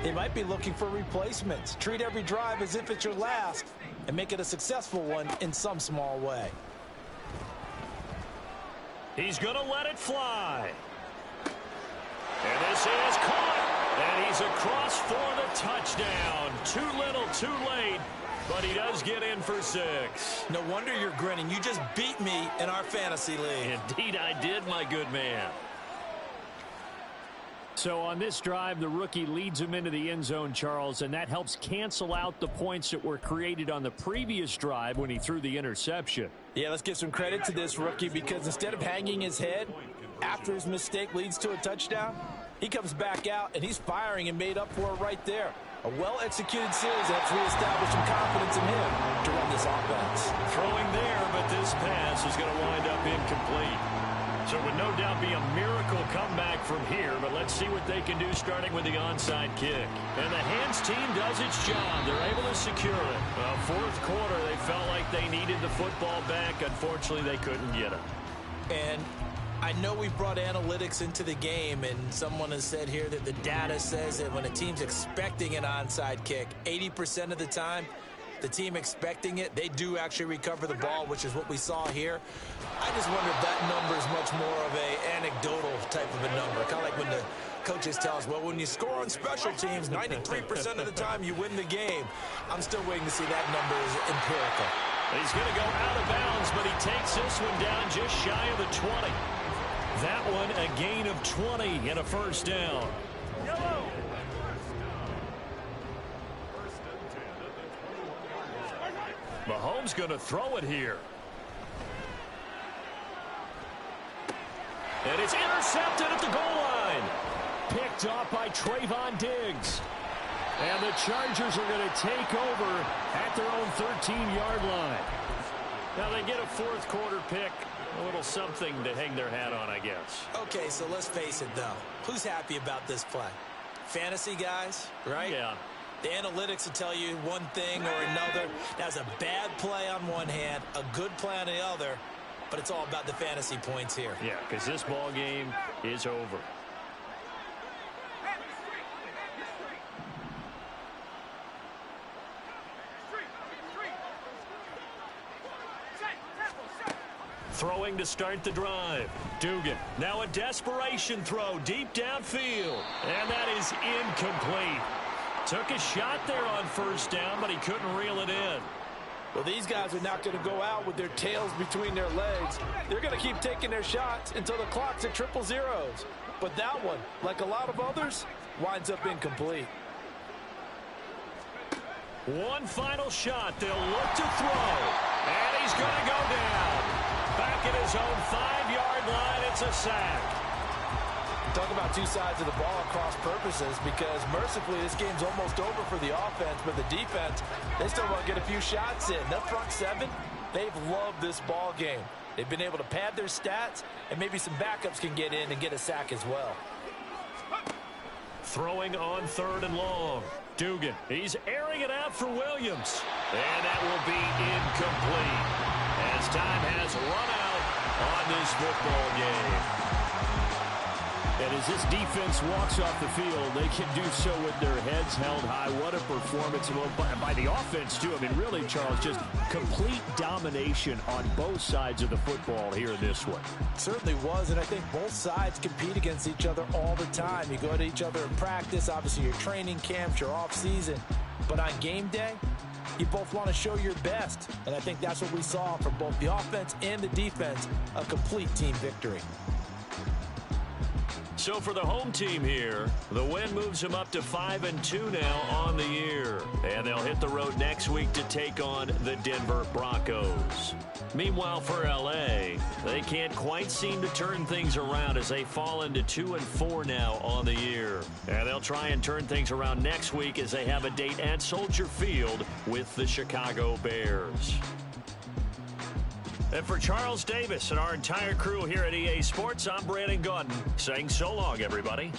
they might be looking for replacements. Treat every drive as if it's your last and make it a successful one in some small way.
He's going to let it fly. And this is caught. And he's across for the touchdown. Too little, too late. But he does get in for 6.
No wonder you're grinning. You just beat me in our fantasy league.
Indeed I did, my good man.
So on this drive, the rookie leads him into the end zone, Charles, and that helps cancel out the points that were created on the previous drive when he threw the interception.
Yeah, let's give some credit to this rookie, because instead of hanging his head after his mistake leads to a touchdown, he comes back out and he's firing and made up for it right there. A well-executed series helps reestablish some confidence in him to run this offense.
Throwing there, but this pass is going to wind up incomplete. So it would no doubt be a miracle comeback from here, but let's see what they can do starting with the onside kick. And the hands team does its job. They're able to secure it. Well, fourth quarter, they felt like they needed the football back. Unfortunately, they couldn't get it.
And I know we brought analytics into the game, and someone has said here that the data says that when a team's expecting an onside kick, 80% of the time, the team expecting it, they do actually recover the ball, which is what we saw here. I just wonder if that number is much more of a anecdotal type of a number. Kind of like when the coaches tell us, well, when you score on special teams, 93% of the time you win the game. I'm still waiting to see that number is empirical.
He's going to go out of bounds, but he takes this one down just shy of the 20. That one a gain of 20 and a first down. Mahomes going to throw it here. And it's intercepted at the goal line. Picked off by Trayvon Diggs. And the Chargers are going to take over at their own 13-yard line. Now they get a fourth quarter pick. A little something to hang their hat on, I guess.
Okay, so let's face it, though. Who's happy about this play? Fantasy guys, right?
Yeah.
The analytics will tell you one thing or another. That's a bad play on one hand, a good play on the other, but it's all about the fantasy points here.
Yeah, because this ball game is over.
Throwing to start the drive. Dugan. Now a desperation throw deep downfield. And that is incomplete. Took a shot there on first down, but he couldn't reel it in.
Well, these guys are not going to go out with their tails between their legs. They're going to keep taking their shots until the clock's at triple zeros. But that one, like a lot of others, winds up incomplete.
One final shot. They'll look to throw. And he's going to go down. Back at his own 5-yard line, it's a sack.
Talk about two sides of the ball at cross purposes, because mercifully this game's almost over for the offense, but the defense, they still want to get a few shots in. That front seven, they've loved this ball game. They've been able to pad their stats, and maybe some backups can get in and get a sack as well.
Throwing on third and long. Dugan. He's airing it out for Williams. And that will be incomplete, as time has run out on this football game.
And as this defense walks off the field, they can do so with their heads held high. What a performance by the offense, too. I mean, really, Charles, just complete domination on both sides of the football here in this one.
It certainly was, and I think both sides compete against each other all the time. You go to each other in practice, obviously your training camps, your off season. But on game day, you both want to show your best. And I think that's what we saw from both the offense and the defense, a complete team victory.
So for the home team here, the win moves them up to 5-2 now on the year. And they'll hit the road next week to take on the Denver Broncos. Meanwhile, for L.A., they can't quite seem to turn things around as they fall into 2-4 now on the year. And they'll try and turn things around next week as they have a date at Soldier Field with the Chicago Bears. And for Charles Davis and our entire crew here at EA Sports, I'm Brandon Gaudin saying so long, everybody.